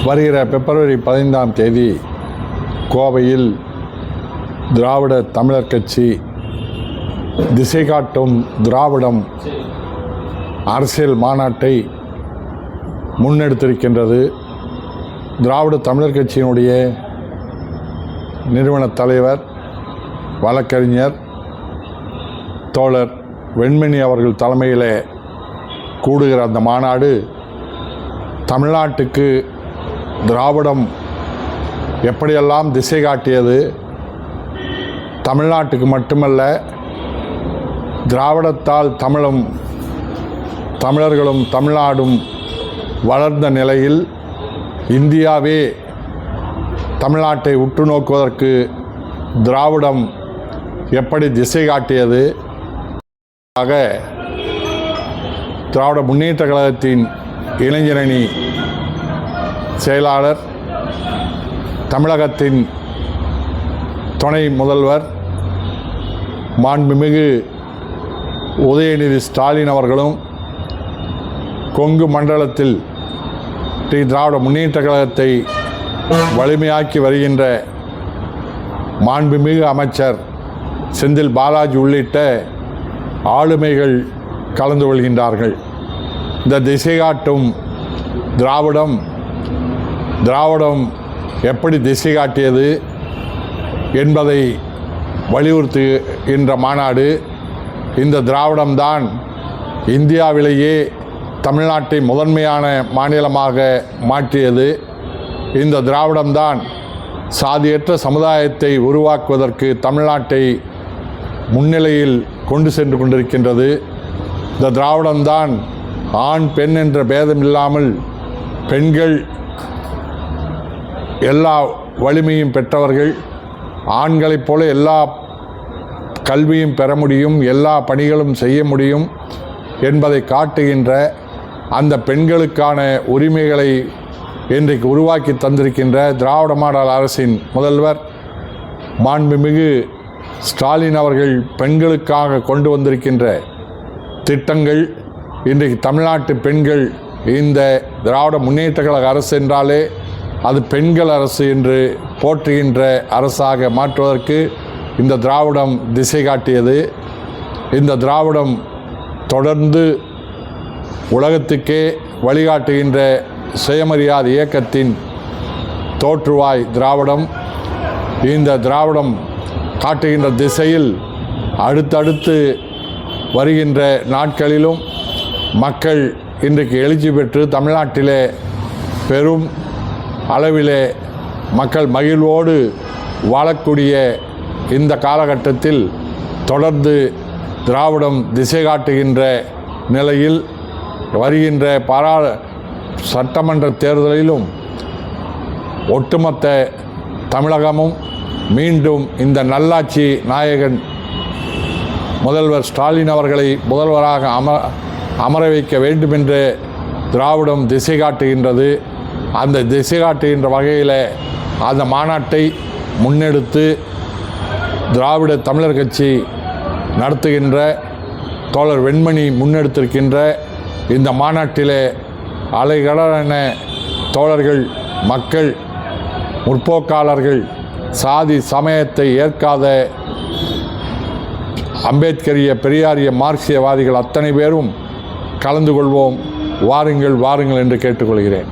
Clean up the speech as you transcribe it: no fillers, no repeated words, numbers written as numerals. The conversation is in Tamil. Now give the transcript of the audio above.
வருகிற பிப்ரவரி 15ஆம் தேதி கோவையில் திராவிட தமிழர் கட்சி திசை காட்டும் திராவிடம் அரசியல் மாநாட்டை முன்னெடுத்திருக்கின்றது. திராவிட தமிழர் கட்சியினுடைய நிறுவன தலைவர் வழக்கறிஞர் தோழர் வெண்மணி அவர்கள் தலைமையில் கூடுகிற அந்த மாநாடு தமிழ்நாட்டுக்கு திராவிடம் எப்படியெல்லாம் திசை காட்டியது, தமிழ்நாட்டுக்கு மட்டுமல்ல திராவிடத்தால் தமிழர்களும் தமிழ்நாடும் வளர்ந்த நிலையில் இந்தியாவே தமிழ்நாட்டை உற்று நோக்குவதற்கு திராவிடம் எப்படி திசை காட்டியது. திராவிட முன்னேற்ற கழகத்தின் இளைஞரணி செயலாளர், தமிழகத்தின் துணை முதல்வர் மாண்புமிகு உதயநிதி ஸ்டாலின் அவர்களும், கொங்கு மண்டலத்தில் திராவிட முன்னேற்ற கழகத்தை வலிமையாக்கி வருகின்ற மாண்புமிகு அமைச்சர் செந்தில் பாலாஜி உள்ளிட்ட ஆளுமைகள் கலந்து கொள்கின்றார்கள். இந்த திசை காட்டும் திராவிடம் எப்படி திசை காட்டியது என்பதை வலியுறுத்துகின்ற மாநாடு. இந்த திராவிடம்தான் இந்தியாவிலேயே தமிழ்நாட்டை முதன்மையான மாநிலமாக மாற்றியது. இந்த திராவிடம்தான் சாதியற்ற சமுதாயத்தை உருவாக்குவதற்கு தமிழ்நாட்டை முன்னிலையில் கொண்டு சென்று கொண்டிருக்கின்றது. இந்த திராவிடம்தான் ஆண் பெண் என்ற பேதம் இல்லாமல் பெண்கள் எல்லா வலிமையும் பெற்றவர்கள், ஆண்களைப் போல எல்லா கல்வியும் பெற முடியும், எல்லா பணிகளும் செய்ய முடியும் என்பதை காட்டுகின்ற அந்த பெண்களுக்கான உரிமைகளை இன்றைக்கு உருவாக்கி தந்திருக்கின்ற திராவிட மாடல் அரசின் முதல்வர் மாண்புமிகு ஸ்டாலின் அவர்கள் பெண்களுக்காக கொண்டு வந்திருக்கின்ற திட்டங்கள், இன்றைக்கு தமிழ்நாட்டு பெண்கள் இந்த திராவிட முன்னேற்ற கழக அரசு என்றாலே அது பெண்கள் அரசு என்று போற்றுகின்ற அரசாக மாற்றுவதற்கு இந்த திராவிடம் திசை காட்டியது. இந்த திராவிடம் தொடர்ந்து உலகத்துக்கே வழிகாட்டுகின்ற சுயமரியாதை இயக்கத்தின் தோற்றுவாய் திராவிடம். இந்த திராவிடம் காட்டுகின்ற திசையில் அடுத்தடுத்து வருகின்ற நாட்களிலும் மக்கள் இன்றைக்கு எழுச்சி பெற்று தமிழ்நாட்டிலே பெரும் அளவிலே மக்கள் மகிழ்வோடு வாழக்கூடிய இந்த காலகட்டத்தில் தொடர்ந்து திராவிடம் திசை காட்டுகின்ற நிலையில் வருகின்ற சட்டமன்ற தேர்தலிலும் ஒட்டுமொத்த தமிழகமும் மீண்டும் இந்த நல்லாட்சி நாயகன் முதல்வர் ஸ்டாலின் அவர்களை முதல்வராக அமர வைக்க வேண்டுமென்று திராவிடம் திசை காட்டுகின்றது. அந்த திசை காட்டுகின்ற வகையில் அந்த மாநாட்டை முன்னெடுத்து திராவிட தமிழர் கட்சி நடத்துகின்ற தோழர் வெண்மணி முன்னெடுத்திருக்கின்ற இந்த மாநாட்டிலே அலைகடலான தோழர்கள், மக்கள், முற்போக்காளர்கள், சாதி சமயத்தை ஏற்காத அம்பேத்கரிய பெரியாரிய மார்க்சியவாதிகள் அத்தனை பேரும் கலந்து கொள்வோம். வாருங்கள் என்று கேட்டுக்கொள்கிறேன்.